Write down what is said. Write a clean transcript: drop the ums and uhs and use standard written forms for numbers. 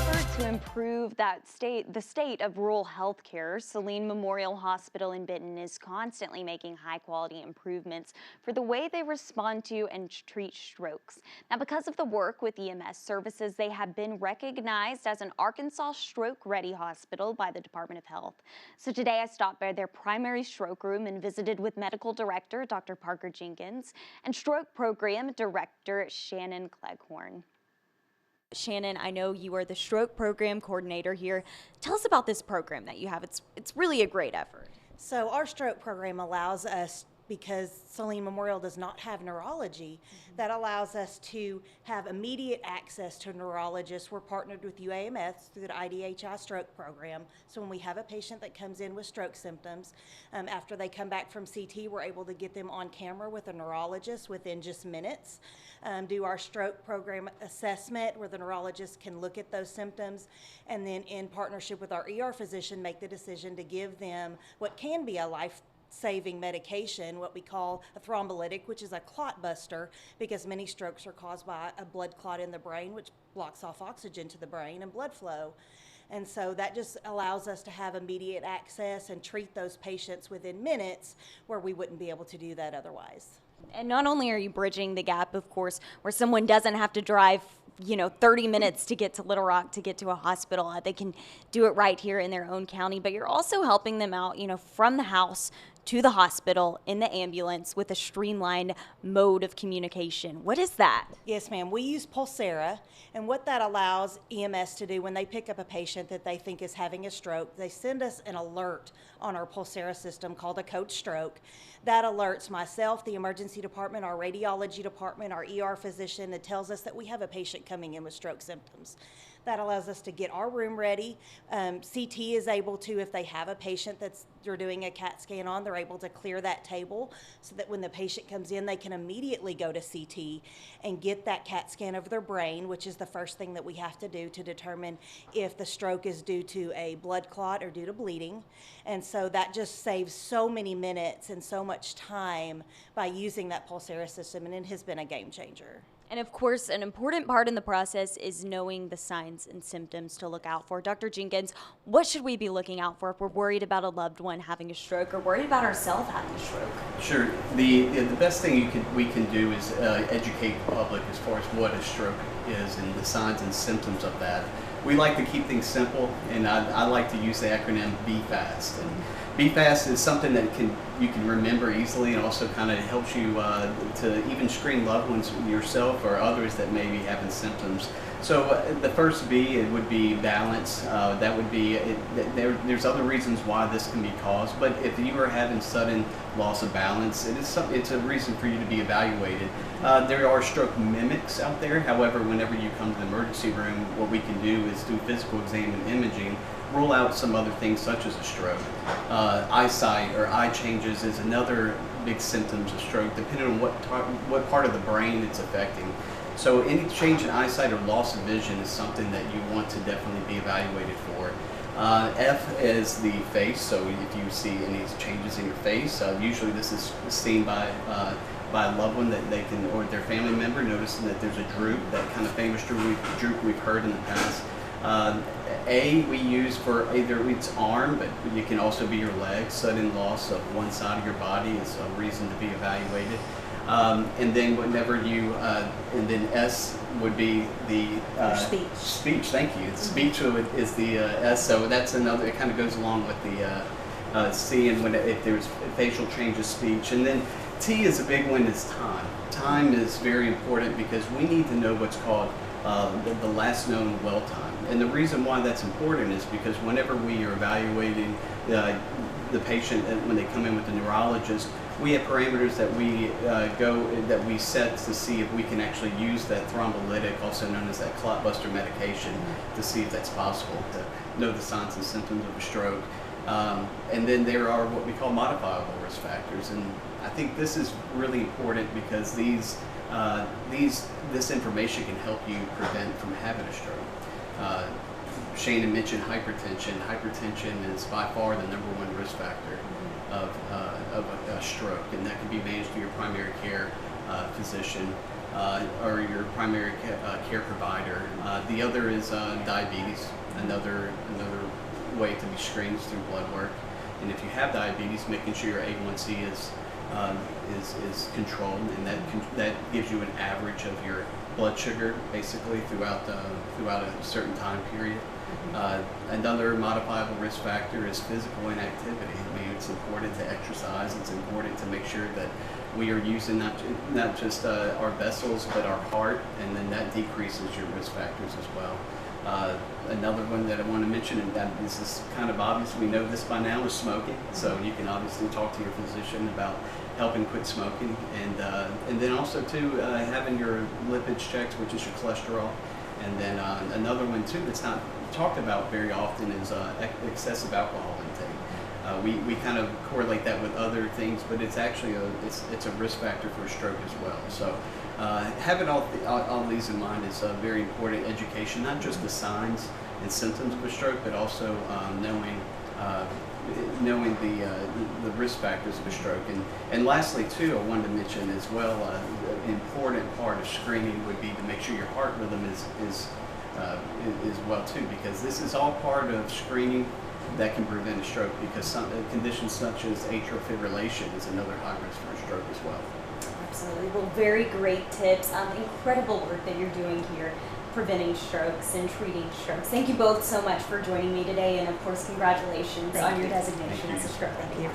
To improve the state of rural health care, Saline Memorial Hospital in Benton is constantly making high-quality improvements for the way they respond to and treat strokes. Now, because of the work with EMS services, they have been recognized as an Arkansas stroke-ready hospital by the Department of Health. So today I stopped by their primary stroke room and visited with Medical Director Dr. Parker Jenkins and Stroke Program Director Shannon Cleghorn. Shannon, I know you are the stroke program coordinator here. Tell us about this program that you have. It's really a great effort. So our stroke program allows us, because Saline Memorial does not have neurology, that allows us to have immediate access to neurologists. We're partnered with UAMS through the IDHI stroke program. So when we have a patient that comes in with stroke symptoms, after they come back from CT, we're able to get them on camera with a neurologist within just minutes, do our stroke program assessment where the neurologist can look at those symptoms, and then in partnership with our ER physician, make the decision to give them what can be a life-saving medication, what we call a thrombolytic, which is a clot buster, because many strokes are caused by a blood clot in the brain, which blocks off oxygen to the brain and blood flow. And so that just allows us to have immediate access and treat those patients within minutes where we wouldn't be able to do that otherwise. And not only are you bridging the gap, of course, where someone doesn't have to drive 30 minutes to get to Little Rock to get to a hospital. They can do it right here in their own county, but you're also helping them out, from the house to the hospital in the ambulance with a streamlined mode of communication. What is that? Yes, ma'am. We use Pulsera, and what that allows EMS to do when they pick up a patient that they think is having a stroke, they send us an alert on our Pulsera system called a code stroke. That alerts myself, the emergency department, our radiology department, our ER physician, that tells us that we have a patient coming in with stroke symptoms. That allows us to get our room ready. CT is able to, if they have a patient they're doing a CAT scan on, they're able to clear that table so that when the patient comes in, they can immediately go to CT and get that CAT scan of their brain, which is the first thing that we have to do to determine if the stroke is due to a blood clot or due to bleeding. And so that just saves so many minutes and so much time by using that Pulsera system, and it has been a game changer. And of course, an important part in the process is knowing the signs and symptoms to look out for. Dr. Jenkins, what should we be looking out for if we're worried about a loved one having a stroke or worried about ourselves having a stroke? Sure. The best thing we can do is educate the public as far as what a stroke is and the signs and symptoms of that. We like to keep things simple, and I like to use the acronym BFAST. And BFAST is something that you can remember easily, and also kind of helps you to even screen loved ones yourself or others that may be having symptoms. So the first B, it would be balance. That would be there's other reasons why this can be caused, but if you are having sudden loss of balance, it's a reason for you to be evaluated. There are stroke mimics out there. However, whenever you come to the emergency room, what we can do is do physical exam and imaging, rule out some other things such as a stroke. Eyesight or eye changes is another big symptoms of stroke, depending on what part of the brain it's affecting. So any change in eyesight or loss of vision is something that you want to definitely be evaluated for. F is the face, so if you see any changes in your face, usually this is seen by a loved one that they can, or their family member, noticing that there's a droop, that kind of famous droop we've heard in the past. A we use for either it's arm, but it can also be your leg. Sudden loss of one side of your body is a reason to be evaluated. And then whenever and then S would be the speech. Speech, thank you. Speech is the S, so that's another. It kind of goes along with the C, and if there's facial change of speech. And then T is a big one. Is time. Time is very important because we need to know what's called the last known dwell time. And the reason why that's important is because whenever we are evaluating the patient when they come in with the neurologist, we have parameters that we set to see if we can actually use that thrombolytic, also known as that clot buster medication, to see if that's possible, to know the signs and symptoms of a stroke. And then there are what we call modifiable risk factors, and I think this is really important because this information can help you prevent from having a stroke. Shannon mentioned hypertension. Hypertension is by far the #1 risk factor of a stroke, and that can be managed through your primary care physician. or your primary care provider. The other is diabetes, another way to be screened is through blood work. And if you have diabetes, making sure your A1C is controlled, and that gives you an average of your blood sugar basically throughout a certain time period. Another modifiable risk factor is physical inactivity. I mean, it's important to exercise. It's important to make sure that we are using not just our vessels, but our heart, and then that decreases your risk factors as well. Another one that I want to mention, and that this is kind of obvious, we know this by now, is smoking. So you can obviously talk to your physician about helping quit smoking, and then also too having your lipids checked, which is your cholesterol, and then another one too that's not talked about very often is excessive alcohol intake. We kind of correlate that with other things, but it's actually it's a risk factor for a stroke as well. So having all these in mind is very important. Education, not just the signs and symptoms of a stroke, but also knowing the risk factors of a stroke. And lastly too, I wanted to mention as well, an important part of screening would be to make sure your heart rhythm is well too, because this is all part of screening that can prevent a stroke, because some conditions such as atrial fibrillation is another high risk for a stroke as well. Absolutely. Well, very great tips. Incredible work that you're doing here, preventing strokes and treating strokes. Thank you both so much for joining me today, and of course, congratulations on your designation as a stroke. Thank you.